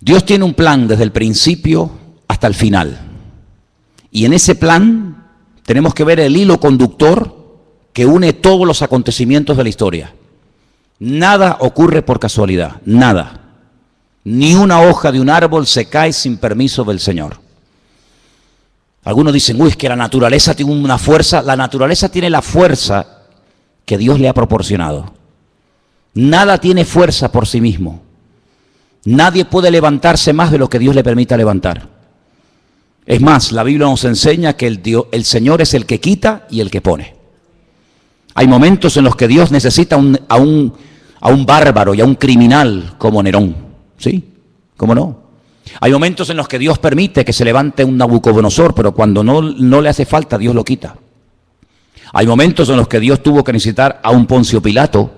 Dios tiene un plan desde el principio hasta el final. Y en ese plan tenemos que ver el hilo conductor que une todos los acontecimientos de la historia. Nada ocurre por casualidad, nada. Ni una hoja de un árbol se cae sin permiso del Señor. Algunos dicen, uy, es que la naturaleza tiene una fuerza. La naturaleza tiene la fuerza que Dios le ha proporcionado. Nada tiene fuerza por sí mismo. Nadie puede levantarse más de lo que Dios le permita levantar. Es más, la Biblia nos enseña que el Señor es el que quita y el que pone. Hay momentos en los que Dios necesita a un bárbaro y a un criminal como Nerón. ¿Sí? ¿Cómo no? Hay momentos en los que Dios permite que se levante un Nabucodonosor, pero cuando no le hace falta, Dios lo quita. Hay momentos en los que Dios tuvo que necesitar a un Poncio Pilato,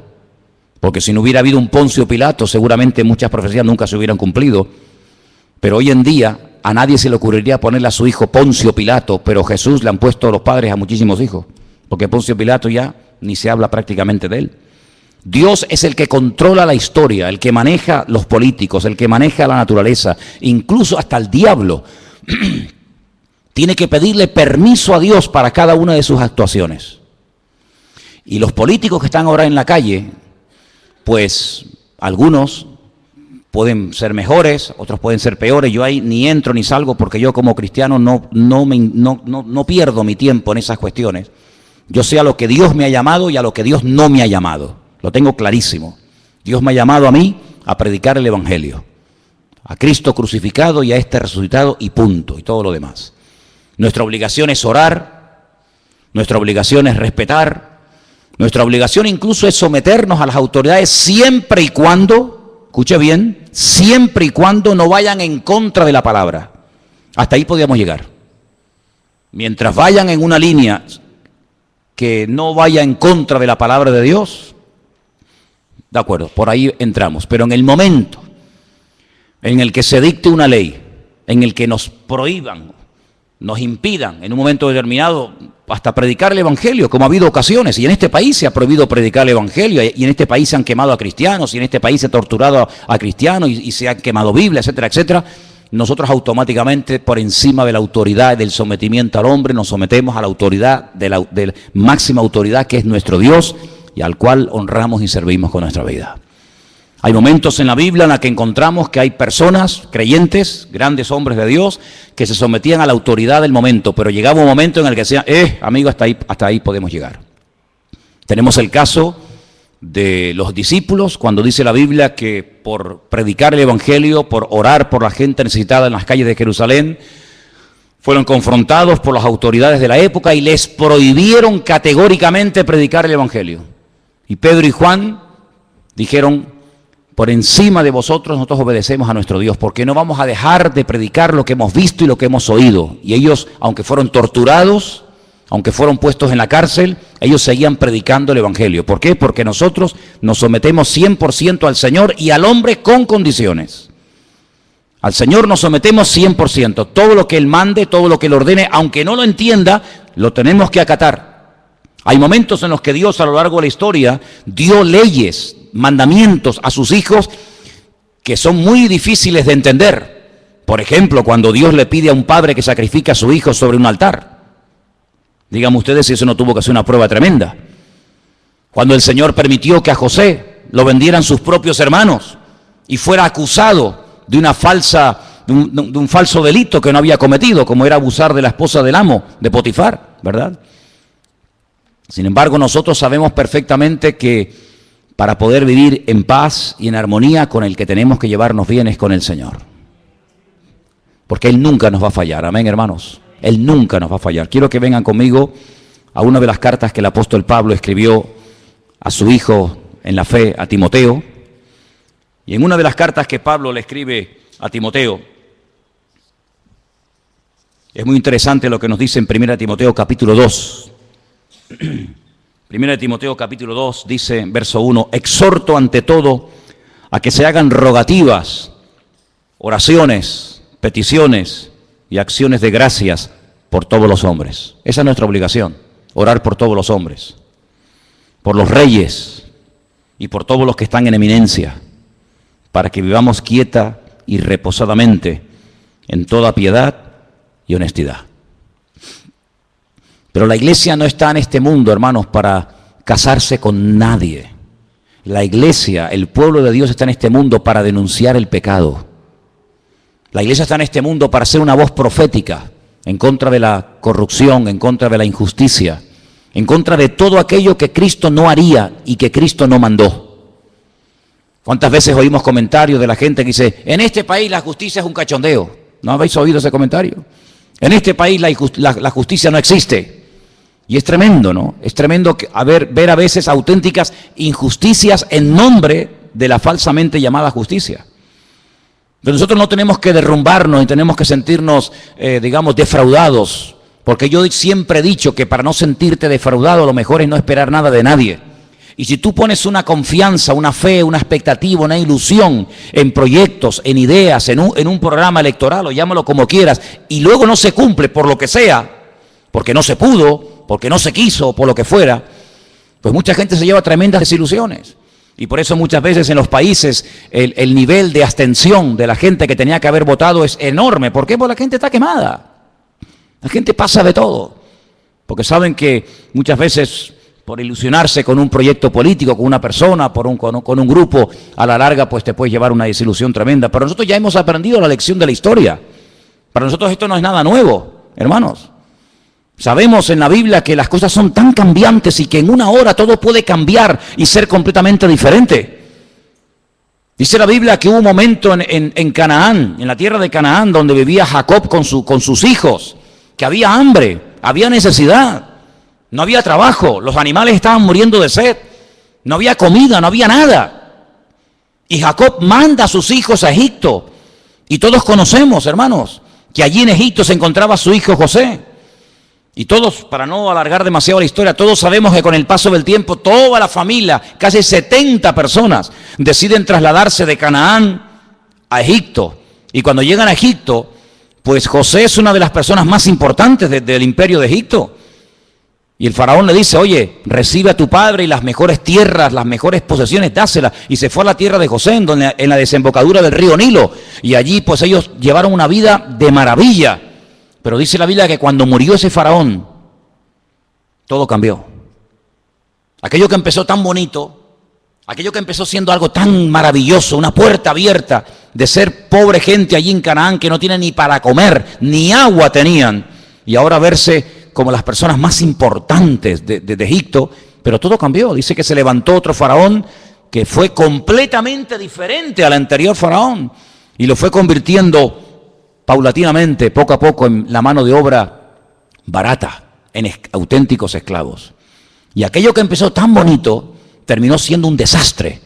porque si no hubiera habido un Poncio Pilato, seguramente muchas profecías nunca se hubieran cumplido. Pero hoy en día a nadie se le ocurriría ponerle a su hijo Poncio Pilato, pero Jesús le han puesto los padres a muchísimos hijos, porque Poncio Pilato ya ni se habla prácticamente de él. Dios es el que controla la historia, el que maneja los políticos, el que maneja la naturaleza, incluso hasta el diablo. Tiene que pedirle permiso a Dios para cada una de sus actuaciones. Y los políticos que están ahora en la calle, pues algunos pueden ser mejores, otros pueden ser peores. Yo ahí ni entro ni salgo porque yo como cristiano no pierdo mi tiempo en esas cuestiones. Yo sé a lo que Dios me ha llamado y a lo que Dios no me ha llamado. Lo tengo clarísimo. Dios me ha llamado a mí a predicar el Evangelio. A Cristo crucificado y a este resucitado y punto. Y todo lo demás. Nuestra obligación es orar. Nuestra obligación es respetar. Nuestra obligación incluso es someternos a las autoridades siempre y cuando, escuche bien, siempre y cuando no vayan en contra de la palabra. Hasta ahí podíamos llegar. Mientras vayan en una línea que no vaya en contra de la palabra de Dios, de acuerdo, por ahí entramos. Pero en el momento en el que se dicte una ley, en el que nos prohíban, nos impidan en un momento determinado hasta predicar el Evangelio, como ha habido ocasiones, y en este país se ha prohibido predicar el Evangelio, y en este país se han quemado a cristianos, y en este país se ha torturado a cristianos, y se han quemado Biblias, etcétera, etcétera. Nosotros automáticamente, por encima de la autoridad, del sometimiento al hombre, nos sometemos a la autoridad, de la máxima autoridad que es nuestro Dios, y al cual honramos y servimos con nuestra vida. Hay momentos en la Biblia en la que encontramos que hay personas, creyentes, grandes hombres de Dios, que se sometían a la autoridad del momento, pero llegaba un momento en el que decían, amigo, hasta ahí podemos llegar. Tenemos el caso de los discípulos, cuando dice la Biblia que por predicar el Evangelio, por orar por la gente necesitada en las calles de Jerusalén, fueron confrontados por las autoridades de la época y les prohibieron categóricamente predicar el Evangelio. Y Pedro y Juan dijeron, por encima de vosotros nosotros obedecemos a nuestro Dios, porque no vamos a dejar de predicar lo que hemos visto y lo que hemos oído. Y ellos, aunque fueron torturados, aunque fueron puestos en la cárcel, ellos seguían predicando el Evangelio. ¿Por qué? Porque nosotros nos sometemos 100% al Señor y al hombre con condiciones. Al Señor nos sometemos 100%. Todo lo que Él mande, todo lo que Él ordene, aunque no lo entienda, lo tenemos que acatar. Hay momentos en los que Dios a lo largo de la historia dio leyes, mandamientos a sus hijos que son muy difíciles de entender. Por ejemplo, cuando Dios le pide a un padre que sacrifique a su hijo sobre un altar. Díganme ustedes si eso no tuvo que ser una prueba tremenda. Cuando el Señor permitió que a José lo vendieran sus propios hermanos y fuera acusado de un falso delito que no había cometido, como era abusar de la esposa del amo, de Potifar, ¿verdad? Sin embargo, nosotros sabemos perfectamente que para poder vivir en paz y en armonía, con el que tenemos que llevarnos bien es con el Señor. Porque Él nunca nos va a fallar, amén, hermanos. Él nunca nos va a fallar. Quiero que vengan conmigo a una de las cartas que el apóstol Pablo escribió a su hijo en la fe, a Timoteo. Y en una de las cartas que Pablo le escribe a Timoteo, es muy interesante lo que nos dice en 1 Timoteo capítulo 2. 1 Timoteo capítulo 2 dice, verso 1, exhorto ante todo a que se hagan rogativas, oraciones, peticiones y acciones de gracias por todos los hombres. Esa es nuestra obligación, orar por todos los hombres, por los reyes y por todos los que están en eminencia, para que vivamos quieta y reposadamente en toda piedad y honestidad. Pero la iglesia no está en este mundo, hermanos, para casarse con nadie. La iglesia, el pueblo de Dios está en este mundo para denunciar el pecado. La iglesia está en este mundo para ser una voz profética en contra de la corrupción, en contra de la injusticia, en contra de todo aquello que Cristo no haría y que Cristo no mandó. ¿Cuántas veces oímos comentarios de la gente que dice, en este país la justicia es un cachondeo? ¿No habéis oído ese comentario? En este país la justicia no existe. Y es tremendo, ¿no? Es tremendo ver a veces auténticas injusticias en nombre de la falsamente llamada justicia. Pero nosotros no tenemos que derrumbarnos y tenemos que sentirnos, digamos, defraudados. Porque yo siempre he dicho que para no sentirte defraudado, lo mejor es no esperar nada de nadie. Y si tú pones una confianza, una fe, una expectativa, una ilusión en proyectos, en ideas, en un programa electoral, o llámalo como quieras, y luego no se cumple por lo que sea, porque no se pudo, porque no se quiso, por lo que fuera, pues mucha gente se lleva tremendas desilusiones. Y por eso muchas veces en los países el nivel de abstención de la gente que tenía que haber votado es enorme. ¿Por qué? Porque la gente está quemada. La gente pasa de todo. Porque saben que muchas veces por ilusionarse con un proyecto político, con una persona, con un grupo, a la larga pues te puedes llevar una desilusión tremenda. Pero nosotros ya hemos aprendido la lección de la historia. Para nosotros esto no es nada nuevo, hermanos. Sabemos en la Biblia que las cosas son tan cambiantes y que en una hora todo puede cambiar y ser completamente diferente. Dice la Biblia que hubo un momento en Canaán, en la tierra de Canaán, donde vivía Jacob con sus hijos, que había hambre, había necesidad, no había trabajo, los animales estaban muriendo de sed, no había comida, no había nada. Y Jacob manda a sus hijos a Egipto. Y todos conocemos, hermanos, que allí en Egipto se encontraba su hijo José. Y todos, para no alargar demasiado la historia, todos sabemos que con el paso del tiempo, toda la familia, casi 70 personas, deciden trasladarse de Canaán a Egipto. Y cuando llegan a Egipto, pues José es una de las personas más importantes del imperio de Egipto. Y el faraón le dice, oye, recibe a tu padre y las mejores tierras, las mejores posesiones, dáselas. Y se fue a la tierra de José, en la desembocadura del río Nilo. Y allí pues ellos llevaron una vida de maravilla. Pero dice la Biblia que cuando murió ese faraón, todo cambió. Aquello que empezó tan bonito, aquello que empezó siendo algo tan maravilloso, una puerta abierta de ser pobre gente allí en Canaán que no tiene ni para comer, ni agua tenían, y ahora verse como las personas más importantes de Egipto, pero todo cambió. Dice que se levantó otro faraón que fue completamente diferente al anterior faraón y lo fue convirtiendo paulatinamente, poco a poco, en la mano de obra barata, en auténticos esclavos. Y aquello que empezó tan bonito, terminó siendo un desastre.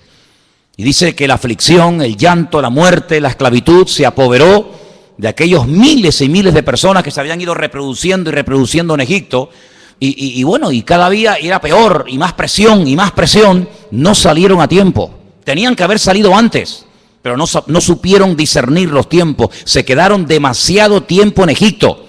Y dice que la aflicción, el llanto, la muerte, la esclavitud se apoderó de aquellos miles y miles de personas que se habían ido reproduciendo y reproduciendo en Egipto. Y bueno, y cada día era peor, y más presión, no salieron a tiempo. Tenían que haber salido antes. Pero no supieron discernir los tiempos, se quedaron demasiado tiempo en Egipto.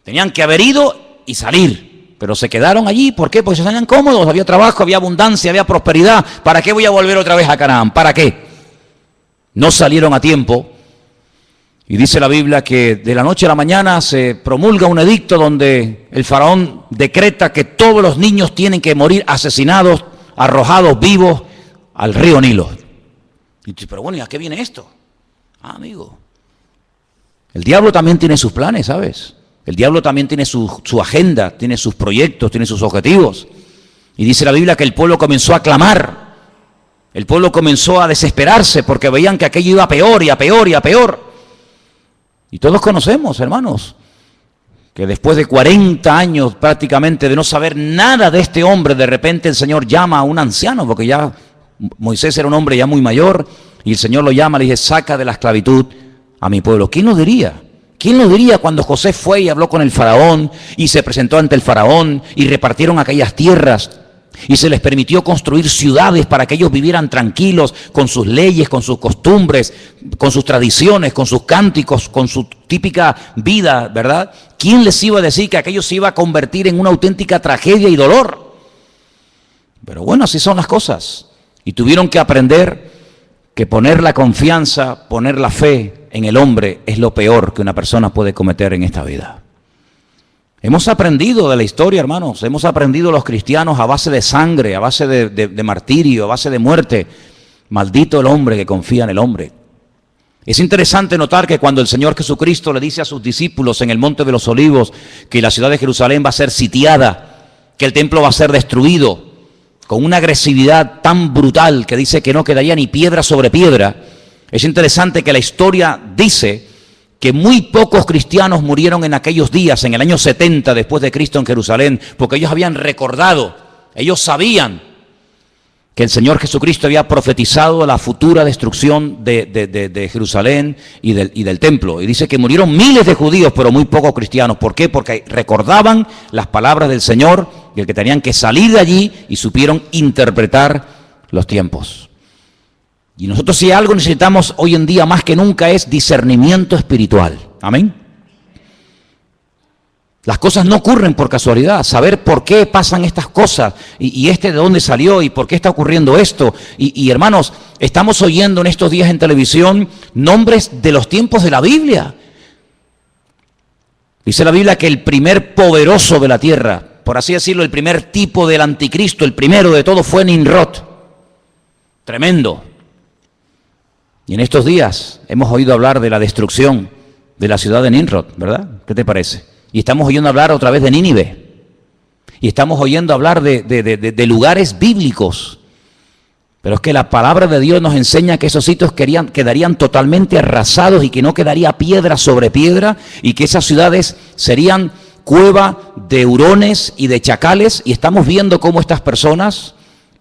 Tenían que haber ido y salir, pero se quedaron allí. ¿Por qué? Porque se salían cómodos, había trabajo, había abundancia, había prosperidad. ¿Para qué voy a volver otra vez a Canaán? ¿Para qué? No salieron a tiempo. Y dice la Biblia que de la noche a la mañana se promulga un edicto donde el faraón decreta que todos los niños tienen que morir asesinados, arrojados vivos al río Nilo. Y dice, pero bueno, ¿y a qué viene esto? Amigo, el diablo también tiene sus planes, ¿sabes? El diablo también tiene su agenda, tiene sus proyectos, tiene sus objetivos. Y dice la Biblia que el pueblo comenzó a clamar. El pueblo comenzó a desesperarse porque veían que aquello iba a peor y a peor y a peor. Y todos conocemos, hermanos, que después de 40 años prácticamente de no saber nada de este hombre, de repente el Señor llama a un anciano, porque ya Moisés era un hombre ya muy mayor, y el Señor lo llama, le dice, saca de la esclavitud a mi pueblo. ¿Quién lo diría? ¿Quién lo diría cuando José fue y habló con el faraón, y se presentó ante el faraón, y repartieron aquellas tierras, y se les permitió construir ciudades para que ellos vivieran tranquilos, con sus leyes, con sus costumbres, con sus tradiciones, con sus cánticos, con su típica vida, ¿verdad? ¿Quién les iba a decir que aquello se iba a convertir en una auténtica tragedia y dolor? Pero bueno, así son las cosas. Y tuvieron que aprender que poner la confianza, poner la fe en el hombre es lo peor que una persona puede cometer en esta vida. Hemos aprendido de la historia, hermanos, hemos aprendido los cristianos a base de sangre, a base de martirio, a base de muerte. Maldito el hombre que confía en el hombre. Es interesante notar que cuando el Señor Jesucristo le dice a sus discípulos en el Monte de los Olivos que la ciudad de Jerusalén va a ser sitiada, que el templo va a ser destruido, con una agresividad tan brutal que dice que no quedaría ni piedra sobre piedra, es interesante que la historia dice que muy pocos cristianos murieron en aquellos días, en el año 70 después de Cristo en Jerusalén, porque ellos habían recordado, ellos sabían que el Señor Jesucristo había profetizado la futura destrucción de Jerusalén y del templo. Y dice que murieron miles de judíos, pero muy pocos cristianos. ¿Por qué? Porque recordaban las palabras del Señor y el que tenían que salir de allí y supieron interpretar los tiempos. Y nosotros si algo necesitamos hoy en día más que nunca es discernimiento espiritual. Amén. Las cosas no ocurren por casualidad, saber por qué pasan estas cosas y de dónde salió y por qué está ocurriendo esto. Y hermanos, estamos oyendo en estos días en televisión nombres de los tiempos de la Biblia. Dice la Biblia que el primer poderoso de la tierra, por así decirlo, el primer tipo del anticristo, el primero de todo fue Nimrod. Tremendo. Y en estos días hemos oído hablar de la destrucción de la ciudad de Nimrod, ¿verdad? ¿Qué te parece? Y estamos oyendo hablar otra vez de Nínive. Y estamos oyendo hablar de lugares bíblicos. Pero es que la palabra de Dios nos enseña que esos sitios quedarían totalmente arrasados y que no quedaría piedra sobre piedra y que esas ciudades serían cueva de hurones y de chacales. Y estamos viendo cómo estas personas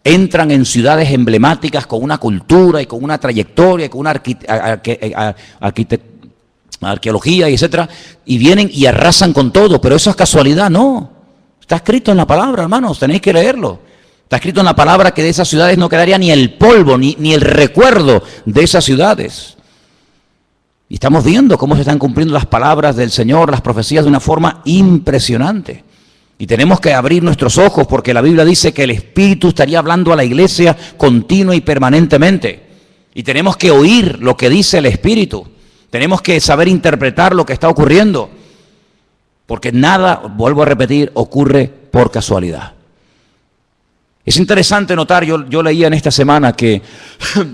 entran en ciudades emblemáticas con una cultura y con una trayectoria y con una arqueología y etcétera, y vienen y arrasan con todo, pero eso es casualidad, no. Está escrito en la palabra, hermanos, tenéis que leerlo. Está escrito en la palabra que de esas ciudades no quedaría ni el polvo, ni el recuerdo de esas ciudades. Y estamos viendo cómo se están cumpliendo las palabras del Señor, las profecías de una forma impresionante. Y tenemos que abrir nuestros ojos porque la Biblia dice que el Espíritu estaría hablando a la iglesia continua y permanentemente. Y tenemos que oír lo que dice el Espíritu. Tenemos que saber interpretar lo que está ocurriendo, porque nada, vuelvo a repetir, ocurre por casualidad. Es interesante notar, yo leía en esta semana que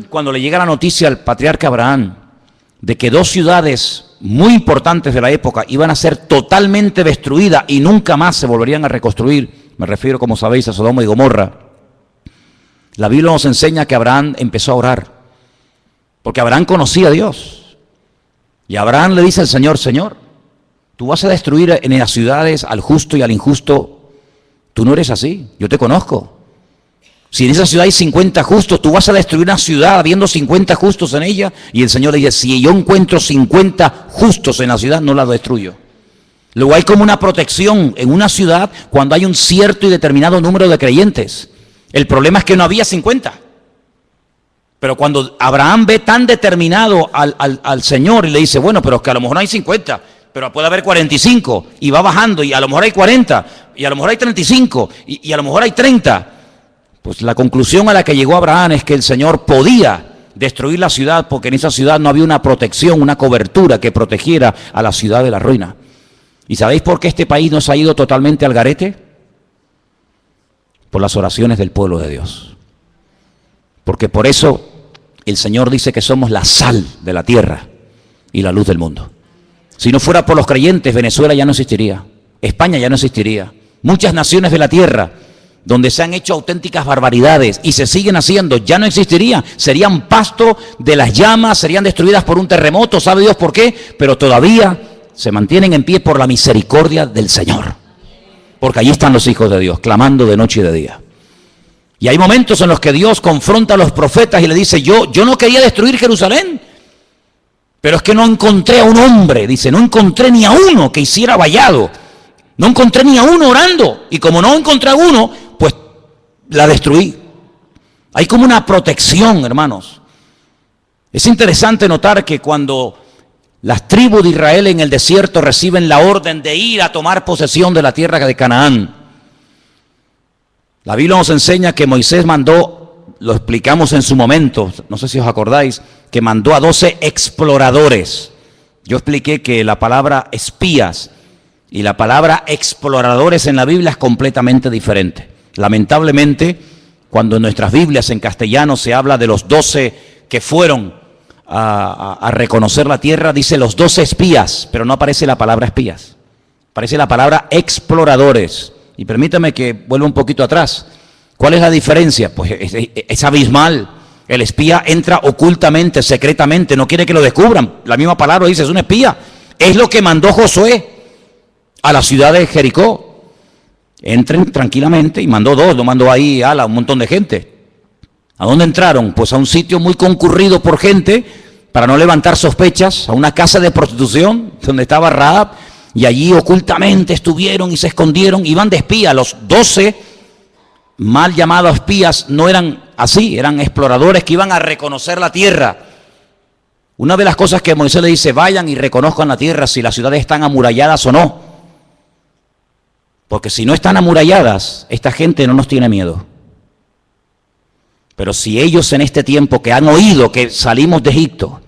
cuando le llega la noticia al patriarca Abraham de que dos ciudades muy importantes de la época iban a ser totalmente destruidas y nunca más se volverían a reconstruir, me refiero, como sabéis, a Sodoma y Gomorra, la Biblia nos enseña que Abraham empezó a orar, porque Abraham conocía a Dios. Y Abraham le dice al Señor, Señor, tú vas a destruir en las ciudades al justo y al injusto. Tú no eres así, yo te conozco. Si en esa ciudad hay 50 justos, tú vas a destruir una ciudad habiendo 50 justos en ella. Y el Señor le dice, si yo encuentro 50 justos en la ciudad, no la destruyo. Luego hay como una protección en una ciudad cuando hay un cierto y determinado número de creyentes. El problema es que no había 50. Pero cuando Abraham ve tan determinado al Señor y le dice, bueno, pero es que a lo mejor no hay 50, pero puede haber 45, y va bajando, y a lo mejor hay 40, y a lo mejor hay 35, y a lo mejor hay 30. Pues la conclusión a la que llegó Abraham es que el Señor podía destruir la ciudad porque en esa ciudad no había una protección, una cobertura que protegiera a la ciudad de la ruina. ¿Y sabéis por qué este país nos ha ido totalmente al garete? Por las oraciones del pueblo de Dios. Porque por eso el Señor dice que somos la sal de la tierra y la luz del mundo. Si no fuera por los creyentes, Venezuela ya no existiría, España ya no existiría. Muchas naciones de la tierra donde se han hecho auténticas barbaridades y se siguen haciendo, ya no existirían. Serían pasto de las llamas, serían destruidas por un terremoto, sabe Dios por qué, pero todavía se mantienen en pie por la misericordia del Señor. Porque allí están los hijos de Dios, clamando de noche y de día. Y hay momentos en los que Dios confronta a los profetas y le dice, yo no quería destruir Jerusalén, pero es que no encontré a un hombre, dice, no encontré ni a uno que hiciera vallado, no encontré ni a uno orando, y como no encontré a uno, pues la destruí. Hay como una protección, hermanos. Es interesante notar que cuando las tribus de Israel en el desierto reciben la orden de ir a tomar posesión de la tierra de Canaán, la Biblia nos enseña que Moisés mandó lo explicamos en su momento, no sé si os acordáis, que mandó a 12 exploradores. Yo expliqué que la palabra espías y la palabra exploradores en la Biblia es completamente diferente. Lamentablemente, cuando en nuestras Biblias en castellano se habla de los 12 que fueron a reconocer la tierra, dice los 12 espías, pero no aparece la palabra espías. Aparece la palabra exploradores. Y permítame que vuelva un poquito atrás. ¿Cuál es la diferencia? Pues es abismal. El espía entra ocultamente, secretamente, no quiere que lo descubran. La misma palabra dice, es un espía. Es lo que mandó Josué a la ciudad de Jericó. Entren tranquilamente, y mandó 2, lo mandó ahí a un montón de gente. ¿A dónde entraron? Pues a un sitio muy concurrido por gente, para no levantar sospechas, a una casa de prostitución, donde estaba Rahab, y allí ocultamente estuvieron y se escondieron, iban de espía. Los 12 mal llamados espías no eran así, eran exploradores que iban a reconocer la tierra. Una de las cosas que Moisés le dice, vayan y reconozcan la tierra, si las ciudades están amuralladas o no. Porque si no están amuralladas, esta gente no nos tiene miedo. Pero si ellos en este tiempo que han oído que salimos de Egipto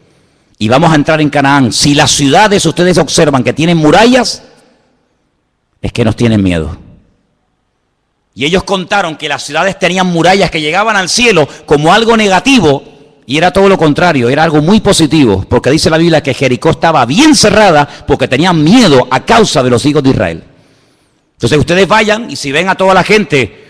y vamos a entrar en Canaán, si las ciudades ustedes observan que tienen murallas, es que nos tienen miedo. Y ellos contaron que las ciudades tenían murallas que llegaban al cielo como algo negativo, y era todo lo contrario, era algo muy positivo, porque dice la Biblia que Jericó estaba bien cerrada porque tenían miedo a causa de los hijos de Israel. Entonces ustedes vayan, y si ven a toda la gente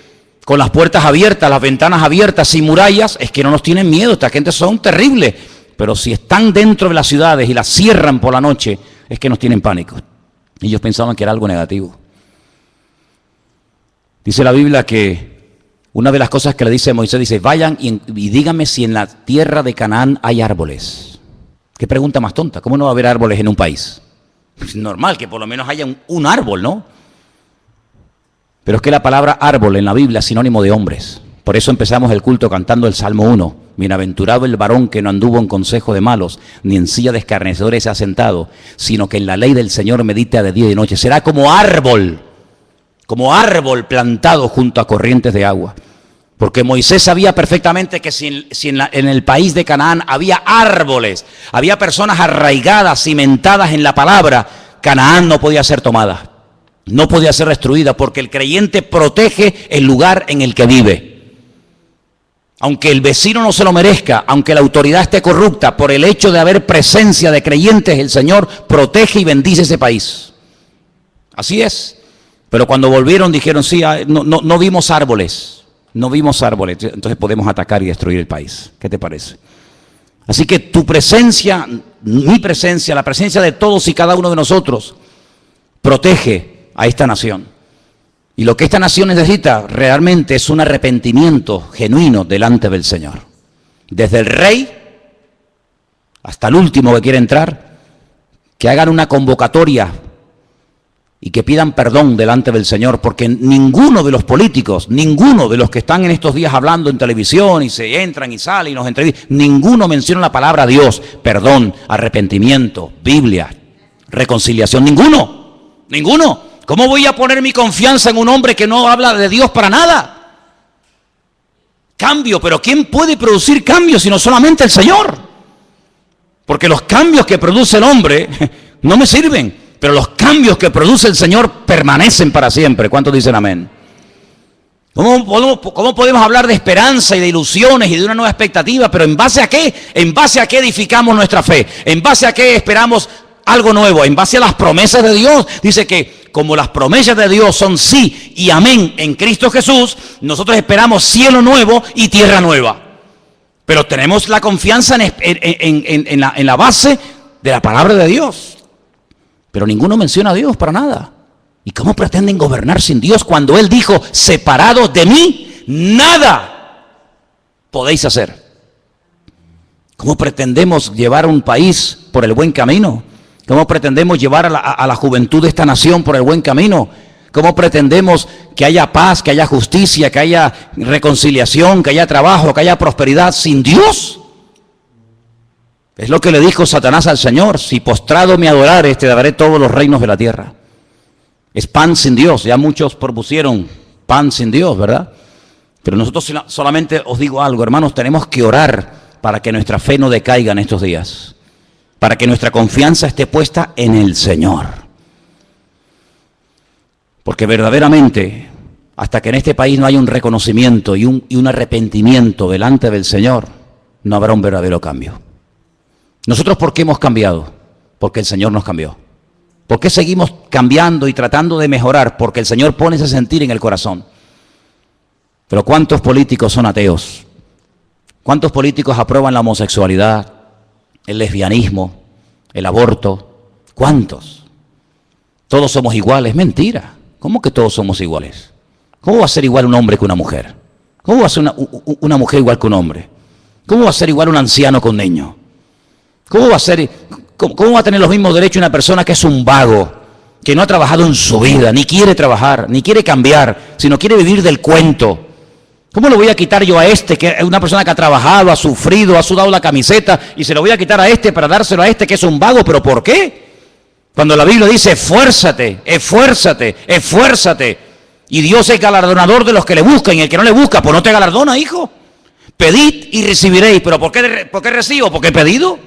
con las puertas abiertas, las ventanas abiertas, sin murallas, es que no nos tienen miedo, esta gente son terribles. Pero si están dentro de las ciudades y las cierran por la noche, es que nos tienen pánico. Ellos pensaban que era algo negativo. Dice la Biblia que una de las cosas que le dice Moisés, dice, vayan y díganme si en la tierra de Canaán hay árboles. Qué pregunta más tonta, ¿cómo no va a haber árboles en un país? Es normal que por lo menos haya un árbol, ¿no? Pero es que la palabra árbol en la Biblia es sinónimo de hombres. Por eso empezamos el culto cantando el Salmo 1. Bienaventurado el varón que no anduvo en consejo de malos, ni en silla de escarnecedores se ha sentado, sino que en la ley del Señor medita de día y de noche. Será como árbol plantado junto a corrientes de agua. Porque Moisés sabía perfectamente que si en el país de Canaán había árboles, había personas arraigadas, cimentadas en la palabra, Canaán no podía ser tomada. No podía ser destruida, porque el creyente protege el lugar en el que vive. Aunque el vecino no se lo merezca, aunque la autoridad esté corrupta, por el hecho de haber presencia de creyentes, el Señor protege y bendice ese país. Así es. Pero cuando volvieron dijeron, sí, no vimos árboles, entonces podemos atacar y destruir el país. ¿Qué te parece? Así que tu presencia, mi presencia, la presencia de todos y cada uno de nosotros, protege a esta nación. Y lo que esta nación necesita realmente es un arrepentimiento genuino delante del Señor. Desde el rey hasta el último que quiere entrar, que hagan una convocatoria y que pidan perdón delante del Señor, porque ninguno de los políticos, ninguno de los que están en estos días hablando en televisión y se entran y salen y nos entrevistan, ninguno menciona la palabra Dios, perdón, arrepentimiento, Biblia, reconciliación, ninguno. ¿Cómo voy a poner mi confianza en un hombre que no habla de Dios para nada? Cambio, pero ¿quién puede producir cambios sino solamente el Señor? Porque los cambios que produce el hombre no me sirven, pero los cambios que produce el Señor permanecen para siempre. ¿Cuántos dicen amén? ¿Cómo podemos hablar de esperanza y de ilusiones y de una nueva expectativa? Pero ¿en base a qué? ¿En base a qué edificamos nuestra fe? ¿En base a qué esperamos algo nuevo? En base a las promesas de Dios. Dice que como las promesas de Dios son sí y amén en Cristo Jesús, nosotros esperamos cielo nuevo y tierra nueva. Pero tenemos la confianza en la base de la palabra de Dios. Pero ninguno menciona a Dios para nada. ¿Y cómo pretenden gobernar sin Dios cuando Él dijo, separados de mí, nada podéis hacer? ¿Cómo pretendemos llevar un país por el buen camino? ¿Cómo pretendemos llevar a la juventud de esta nación por el buen camino? ¿Cómo pretendemos que haya paz, que haya justicia, que haya reconciliación, que haya trabajo, que haya prosperidad sin Dios? Es lo que le dijo Satanás al Señor: si postrado me adorares, te daré todos los reinos de la tierra. Es pan sin Dios. Ya muchos propusieron pan sin Dios, ¿verdad? Pero nosotros solamente os digo algo, hermanos, tenemos que orar para que nuestra fe no decaiga en estos días, para que nuestra confianza esté puesta en el Señor. Porque verdaderamente, hasta que en este país no haya un reconocimiento y un arrepentimiento delante del Señor, no habrá un verdadero cambio. ¿Nosotros por qué hemos cambiado? Porque el Señor nos cambió. ¿Por qué seguimos cambiando y tratando de mejorar? Porque el Señor pone ese sentir en el corazón. Pero ¿cuántos políticos son ateos? ¿Cuántos políticos aprueban la homosexualidad, el lesbianismo, el aborto? ¿Cuántos? Todos somos iguales. Mentira. ¿Cómo que todos somos iguales? ¿Cómo va a ser igual un hombre que una mujer? ¿Cómo va a ser una mujer igual que un hombre? ¿Cómo va a ser igual un anciano que un niño? ¿Cómo va a tener los mismos derechos una persona que es un vago, que no ha trabajado en su vida, ni quiere trabajar, ni quiere cambiar, sino quiere vivir del cuento? ¿Cómo le voy a quitar yo a este, que es una persona que ha trabajado, ha sufrido, ha sudado la camiseta, y se lo voy a quitar a este para dárselo a este que es un vago? ¿Pero por qué? Cuando la Biblia dice, esfuérzate, esfuérzate, esfuérzate, y Dios es galardonador de los que le buscan, y el que no le busca, pues no te galardona, hijo. Pedid y recibiréis. ¿Pero por qué recibo? Porque he pedido.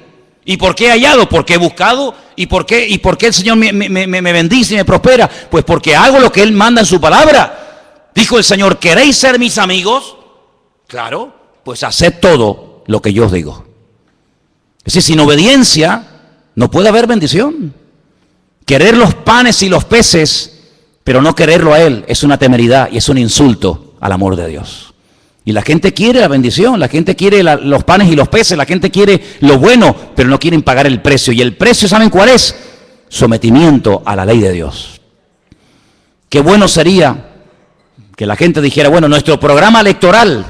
¿Y por qué he hallado? Porque he buscado. ¿Y por qué el Señor me bendice y me prospera? Pues porque hago lo que Él manda en su palabra. Dijo el Señor, ¿queréis ser mis amigos? Claro, pues haced todo lo que yo os digo. Es decir, sin obediencia no puede haber bendición. Querer los panes y los peces, pero no quererlo a Él, es una temeridad y es un insulto al amor de Dios. Y la gente quiere la bendición, la gente quiere los panes y los peces, la gente quiere lo bueno, pero no quieren pagar el precio. Y el precio, ¿saben cuál es? Sometimiento a la ley de Dios. Qué bueno sería que la gente dijera, bueno, nuestro programa electoral,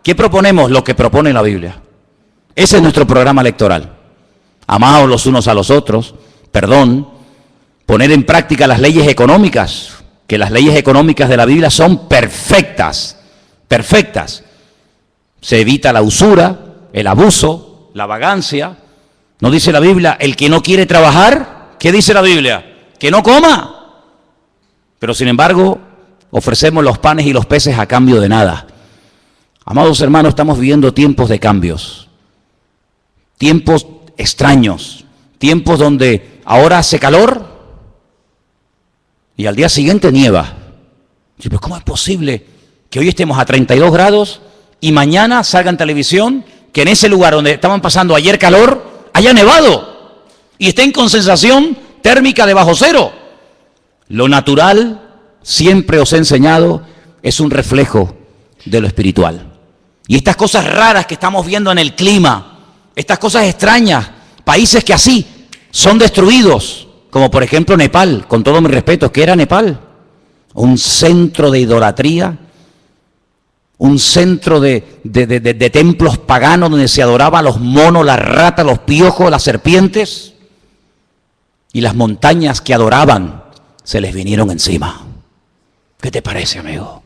¿qué proponemos? Lo que propone la Biblia. Ese es nuestro programa electoral. Amaos los unos a los otros, perdón, poner en práctica las leyes económicas, que las leyes económicas de la Biblia son perfectas, perfectas. Se evita la usura, el abuso, la vagancia. ¿No dice la Biblia, el que no quiere trabajar? ¿Qué dice la Biblia? Que no coma. Pero sin embargo, ofrecemos los panes y los peces a cambio de nada. Amados hermanos, estamos viviendo tiempos de cambios, tiempos extraños, tiempos donde ahora hace calor y al día siguiente nieva. Pero ¿cómo es posible que hoy estemos a 32 grados y mañana salga en televisión que en ese lugar donde estaban pasando ayer calor haya nevado y estén con sensación térmica de bajo cero? Lo natural, siempre os he enseñado, es un reflejo de lo espiritual. Y estas cosas raras que estamos viendo en el clima, estas cosas extrañas, países que así son destruidos, como por ejemplo Nepal, con todo mi respeto, ¿qué era Nepal? Un centro de idolatría, un centro de templos paganos donde se adoraba a los monos, las ratas, los piojos, las serpientes, y las montañas que adoraban se les vinieron encima. ¿Qué te parece, amigo?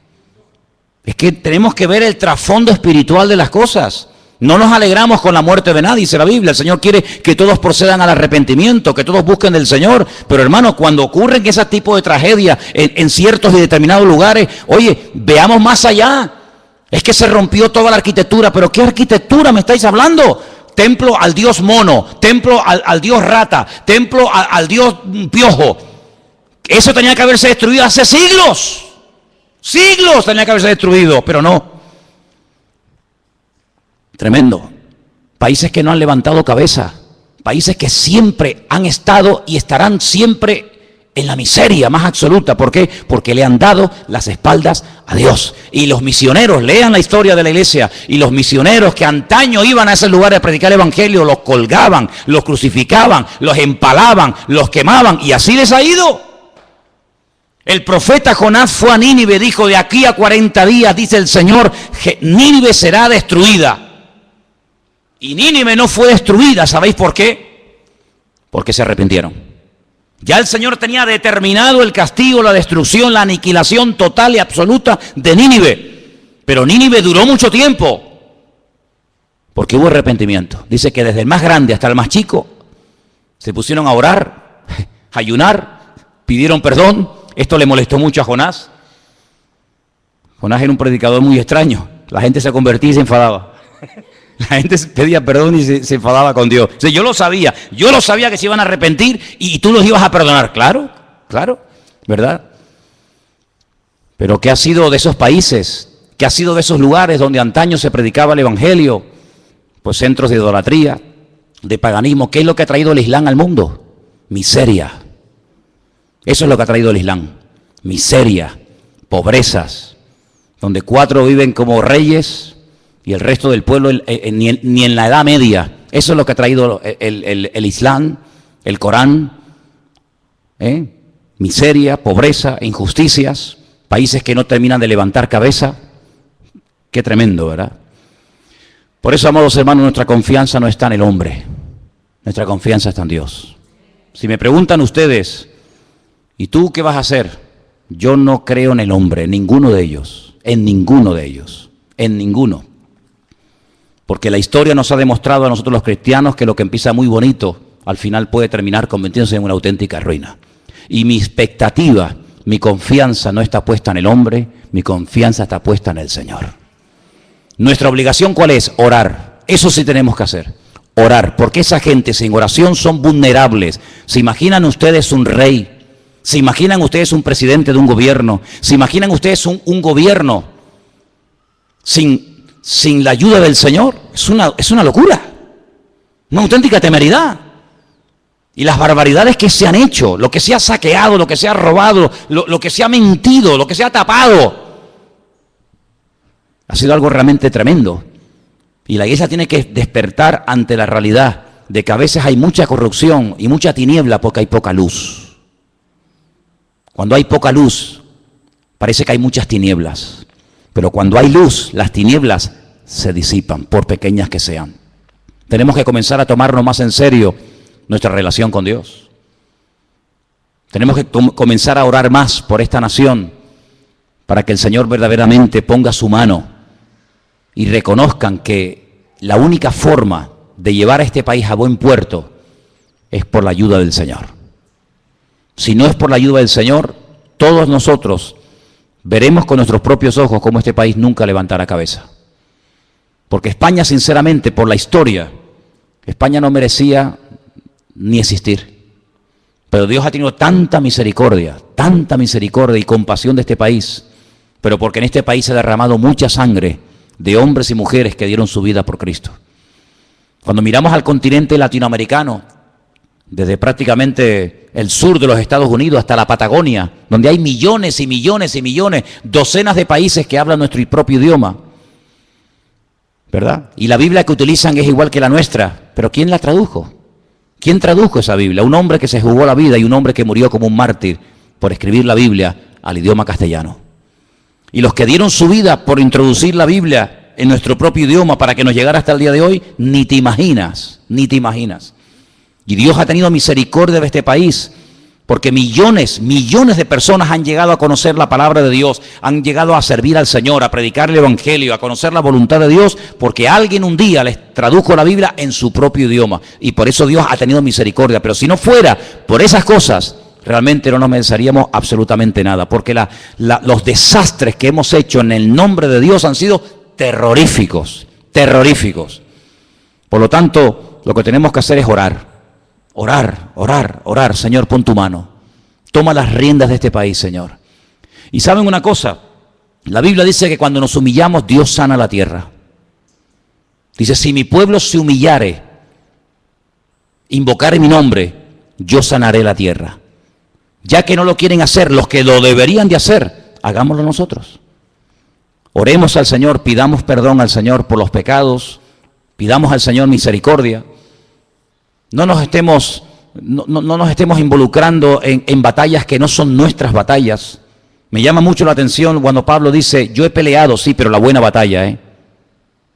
Es que tenemos que ver el trasfondo espiritual de las cosas. No nos alegramos con la muerte de nadie, dice la Biblia. El Señor quiere que todos procedan al arrepentimiento, que todos busquen del Señor. Pero hermano, cuando ocurren ese tipo de tragedias en ciertos y determinados lugares, oye, veamos más allá. Es que se rompió toda la arquitectura. ¿Pero qué arquitectura me estáis hablando? Templo al dios mono, templo al dios rata, templo al dios piojo. Eso tenía que haberse destruido hace siglos. Siglos tenía que haberse destruido, pero no. Tremendo. Países que no han levantado cabeza. Países que siempre han estado y estarán siempre en la miseria más absoluta. ¿Por qué? Porque le han dado las espaldas a Dios. Y los misioneros, lean la historia de la iglesia, y los misioneros que antaño iban a esos lugares a predicar el evangelio, los colgaban, los crucificaban, los empalaban, los quemaban, y así les ha ido. El profeta Jonás fue a Nínive, dijo, de aquí a 40 días, dice el Señor, Nínive será destruida. Y Nínive no fue destruida, ¿sabéis por qué? Porque se arrepintieron. Ya el Señor tenía determinado el castigo, la destrucción, la aniquilación total y absoluta de Nínive. Pero Nínive duró mucho tiempo, porque hubo arrepentimiento. Dice que desde el más grande hasta el más chico se pusieron a orar, a ayunar, pidieron perdón. Esto le molestó mucho a Jonás. Jonás era un predicador muy extraño. La gente se convertía y se enfadaba. La gente pedía perdón y se enfadaba con Dios. O sea, yo lo sabía que se iban a arrepentir y tú los ibas a perdonar. Claro, claro, ¿verdad? Pero ¿qué ha sido de esos países? ¿Qué ha sido de esos lugares donde antaño se predicaba el evangelio? Pues centros de idolatría, de paganismo. ¿Qué es lo que ha traído el Islam al mundo? Miseria. Eso es lo que ha traído el Islam. Miseria, pobrezas, donde 4 viven como reyes y el resto del pueblo ni en la Edad Media. Eso es lo que ha traído el Islam, el Corán. Miseria, pobreza, injusticias, países que no terminan de levantar cabeza. Qué tremendo, ¿verdad? Por eso, amados hermanos, nuestra confianza no está en el hombre. Nuestra confianza está en Dios. Si me preguntan ustedes, ¿y tú qué vas a hacer? Yo no creo en el hombre, en ninguno de ellos, en ninguno de ellos, en ninguno. Porque la historia nos ha demostrado a nosotros los cristianos que lo que empieza muy bonito, al final puede terminar convirtiéndose en una auténtica ruina. Y mi expectativa, mi confianza no está puesta en el hombre, mi confianza está puesta en el Señor. Nuestra obligación, ¿cuál es? Orar. Eso sí tenemos que hacer. Orar, porque esa gente sin oración son vulnerables. ¿Se imaginan ustedes un rey? ¿Se imaginan ustedes un presidente de un gobierno? ¿Se imaginan ustedes un gobierno sin la ayuda del Señor? Es una locura, una auténtica temeridad. Y las barbaridades que se han hecho, lo que se ha saqueado, lo que se ha robado, lo que se ha mentido, lo que se ha tapado, ha sido algo realmente tremendo. Y la iglesia tiene que despertar ante la realidad de que a veces hay mucha corrupción y mucha tiniebla porque hay poca luz. Cuando hay poca luz, parece que hay muchas tinieblas. Pero cuando hay luz, las tinieblas se disipan, por pequeñas que sean. Tenemos que comenzar a tomarnos más en serio nuestra relación con Dios. Tenemos que comenzar a orar más por esta nación, para que el Señor verdaderamente ponga su mano y reconozcan que la única forma de llevar a este país a buen puerto es por la ayuda del Señor. Si no es por la ayuda del Señor, todos nosotros veremos con nuestros propios ojos cómo este país nunca levantará cabeza. Porque España, sinceramente, por la historia, España no merecía ni existir. Pero Dios ha tenido tanta misericordia y compasión de este país, pero porque en este país se ha derramado mucha sangre de hombres y mujeres que dieron su vida por Cristo. Cuando miramos al continente latinoamericano, desde prácticamente el sur de los Estados Unidos hasta la Patagonia, donde hay millones y millones y millones, docenas de países que hablan nuestro propio idioma, ¿verdad? Y la Biblia que utilizan es igual que la nuestra, pero ¿quién la tradujo? ¿Quién tradujo esa Biblia? Un hombre que se jugó la vida y un hombre que murió como un mártir por escribir la Biblia al idioma castellano. Y los que dieron su vida por introducir la Biblia en nuestro propio idioma para que nos llegara hasta el día de hoy, ni te imaginas, ni te imaginas. Y Dios ha tenido misericordia de este país, porque millones de personas han llegado a conocer la palabra de Dios, han llegado a servir al Señor, a predicar el Evangelio, a conocer la voluntad de Dios, porque alguien un día les tradujo la Biblia en su propio idioma. Y por eso Dios ha tenido misericordia. Pero si no fuera por esas cosas, realmente no nos mereceríamos absolutamente nada, porque los desastres que hemos hecho en el nombre de Dios han sido terroríficos, terroríficos. Por lo tanto, lo que tenemos que hacer es orar. Orar, orar, orar. Señor, pon tu mano. Toma las riendas de este país, Señor. Y ¿saben una cosa? La Biblia dice que cuando nos humillamos, Dios sana la tierra. Dice, si mi pueblo se humillare, invocare mi nombre, yo sanaré la tierra. Ya que no lo quieren hacer los que lo deberían de hacer, hagámoslo nosotros. Oremos al Señor, pidamos perdón al Señor por los pecados, pidamos al Señor misericordia. No nos estemos involucrando en batallas que no son nuestras batallas. Me llama mucho la atención cuando Pablo dice, yo he peleado, sí, pero la buena batalla,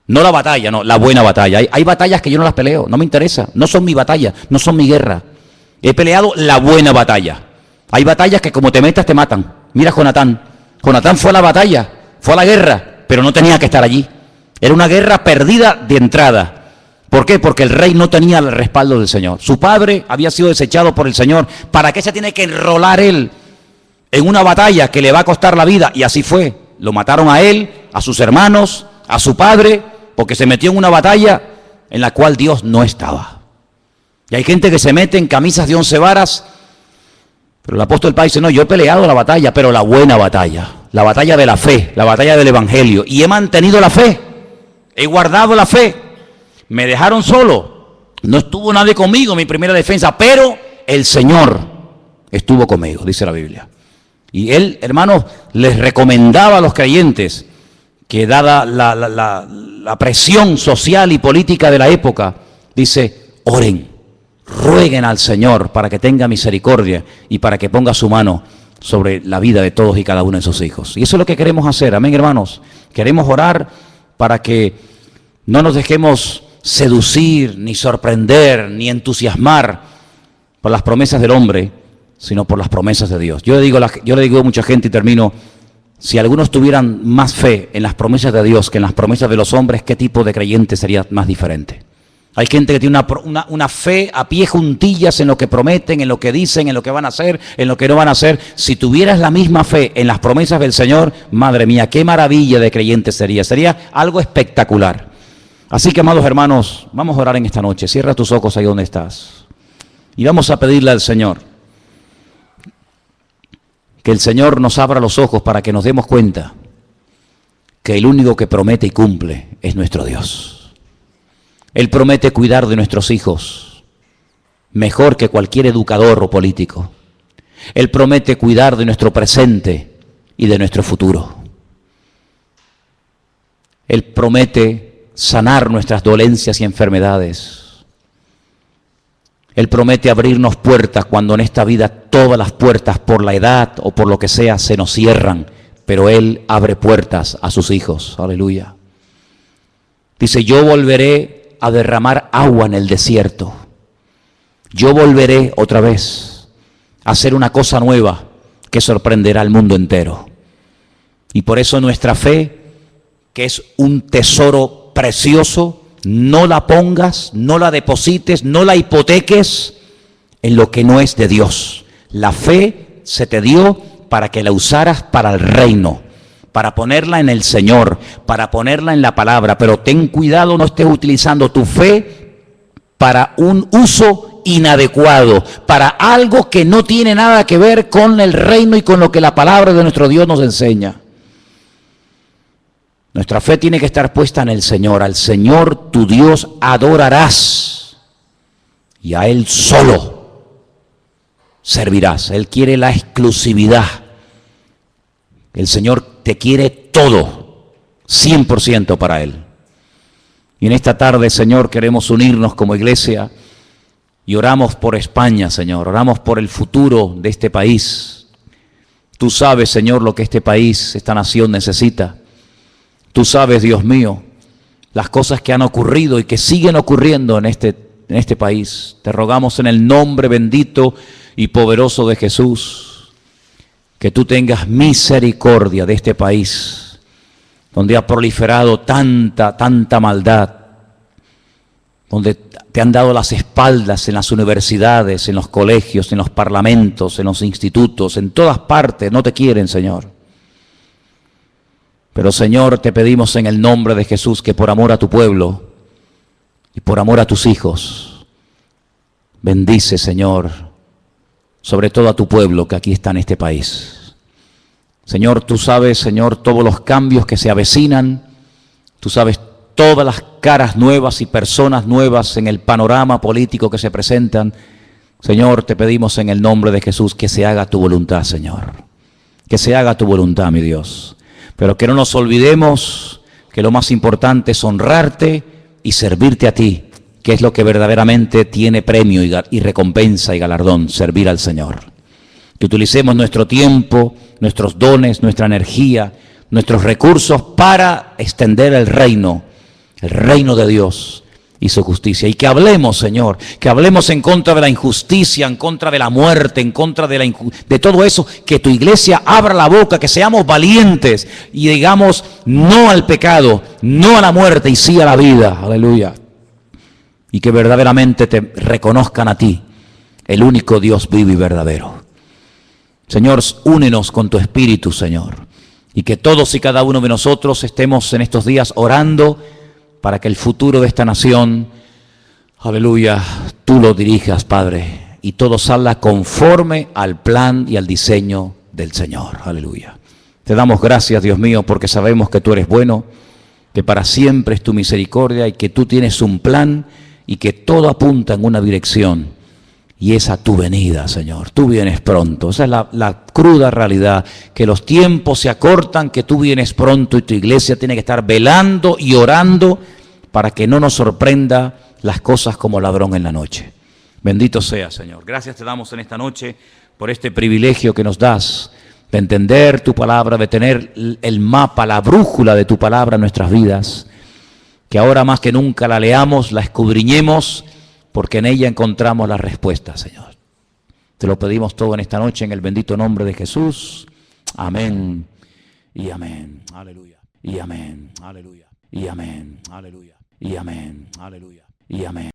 No la batalla, no, la buena batalla. Hay batallas que yo no las peleo, no me interesa, no son mi batalla, no son mi guerra. He peleado la buena batalla. Hay batallas que como te metas te matan. Mira Jonatán. Jonatán fue a la batalla, fue a la guerra, pero no tenía que estar allí. Era una guerra perdida de entrada. ¿Por qué? Porque el rey no tenía el respaldo del Señor. Su padre había sido desechado por el Señor. ¿Para qué se tiene que enrolar él en una batalla que le va a costar la vida? Y así fue. Lo mataron a él, a sus hermanos, a su padre, porque se metió en una batalla en la cual Dios no estaba. Y hay gente que se mete en camisas de 11 varas, pero el apóstol Pablo dice, no, yo he peleado la batalla, pero la buena batalla, la batalla de la fe, la batalla del evangelio, y he mantenido la fe, he guardado la fe. Me dejaron solo, no estuvo nadie conmigo en mi primera defensa, pero el Señor estuvo conmigo, dice la Biblia. Y él, hermanos, les recomendaba a los creyentes que dada la presión social y política de la época, dice, oren, rueguen al Señor para que tenga misericordia y para que ponga su mano sobre la vida de todos y cada uno de sus hijos. Y eso es lo que queremos hacer, amén, hermanos. Queremos orar para que no nos dejemos seducir, ni sorprender, ni entusiasmar por las promesas del hombre, sino por las promesas de Dios. Yo le digo a mucha gente y termino, si algunos tuvieran más fe en las promesas de Dios que en las promesas de los hombres, ¿qué tipo de creyente sería más diferente? Hay gente que tiene una fe a pie juntillas en lo que prometen, en lo que dicen, en lo que van a hacer, en lo que no van a hacer. Si tuvieras la misma fe en las promesas del Señor, madre mía, qué maravilla de creyente sería. Sería algo espectacular. Así que, amados hermanos, vamos a orar en esta noche. Cierra tus ojos ahí donde estás. Y vamos a pedirle al Señor que el Señor nos abra los ojos para que nos demos cuenta que el único que promete y cumple es nuestro Dios. Él promete cuidar de nuestros hijos mejor que cualquier educador o político. Él promete cuidar de nuestro presente y de nuestro futuro. Él promete sanar nuestras dolencias y enfermedades. Él promete abrirnos puertas cuando en esta vida todas las puertas por la edad o por lo que sea se nos cierran, pero Él abre puertas a sus hijos. Aleluya. Dice, yo volveré a derramar agua en el desierto. Yo volveré otra vez a hacer una cosa nueva que sorprenderá al mundo entero. Y por eso nuestra fe, que es un tesoro precioso, no la pongas, no la deposites, no la hipoteques en lo que no es de Dios. La fe se te dio para que la usaras para el reino, para ponerla en el Señor, para ponerla en la palabra, pero ten cuidado, no estés utilizando tu fe para un uso inadecuado, para algo que no tiene nada que ver con el reino y con lo que la palabra de nuestro Dios nos enseña. Nuestra fe tiene que estar puesta en el Señor. Al Señor tu Dios adorarás y a Él solo servirás. Él quiere la exclusividad. El Señor te quiere todo, 100% para Él. Y en esta tarde, Señor, queremos unirnos como iglesia y oramos por España, Señor. Oramos por el futuro de este país. Tú sabes, Señor, lo que este país, esta nación necesita. Tú sabes, Dios mío, las cosas que han ocurrido y que siguen ocurriendo en este país. Te rogamos en el nombre bendito y poderoso de Jesús, que tú tengas misericordia de este país, donde ha proliferado tanta maldad, donde te han dado las espaldas en las universidades, en los colegios, en los parlamentos, en los institutos, en todas partes, no te quieren, Señor. Pero, Señor, te pedimos en el nombre de Jesús que por amor a tu pueblo y por amor a tus hijos, bendice, Señor, sobre todo a tu pueblo que aquí está en este país. Señor, tú sabes, Señor, todos los cambios que se avecinan, tú sabes todas las caras nuevas y personas nuevas en el panorama político que se presentan. Señor, te pedimos en el nombre de Jesús que se haga tu voluntad, Señor. Que se haga tu voluntad, mi Dios. Pero que no nos olvidemos que lo más importante es honrarte y servirte a ti, que es lo que verdaderamente tiene premio y recompensa y galardón, servir al Señor. Que utilicemos nuestro tiempo, nuestros dones, nuestra energía, nuestros recursos para extender el reino de Dios y su justicia. Y que hablemos, Señor, que hablemos en contra de la injusticia, en contra de la muerte, en contra de todo eso, que tu iglesia abra la boca, que seamos valientes y digamos no al pecado, no a la muerte y sí a la vida. Aleluya. Y que verdaderamente te reconozcan a ti, el único Dios vivo y verdadero. Señor, únenos con tu espíritu, Señor. Y que todos y cada uno de nosotros estemos en estos días orando para que el futuro de esta nación, aleluya, tú lo dirijas, Padre, y todo salga conforme al plan y al diseño del Señor. Aleluya. Te damos gracias, Dios mío, porque sabemos que tú eres bueno, que para siempre es tu misericordia y que tú tienes un plan y que todo apunta en una dirección, y es a tu venida, Señor. Tú vienes pronto. Esa es la cruda realidad, que los tiempos se acortan, que tú vienes pronto y tu iglesia tiene que estar velando y orando para que no nos sorprenda las cosas como ladrón en la noche. Bendito sea, Señor. Gracias te damos en esta noche por este privilegio que nos das de entender tu palabra, de tener el mapa, la brújula de tu palabra en nuestras vidas, que ahora más que nunca la leamos, la escudriñemos, porque en ella encontramos la respuesta, Señor. Te lo pedimos todo en esta noche en el bendito nombre de Jesús. Amén y amén. Aleluya. Y amén. Aleluya. Y amén. Aleluya. Y amén. Aleluya. Y amén.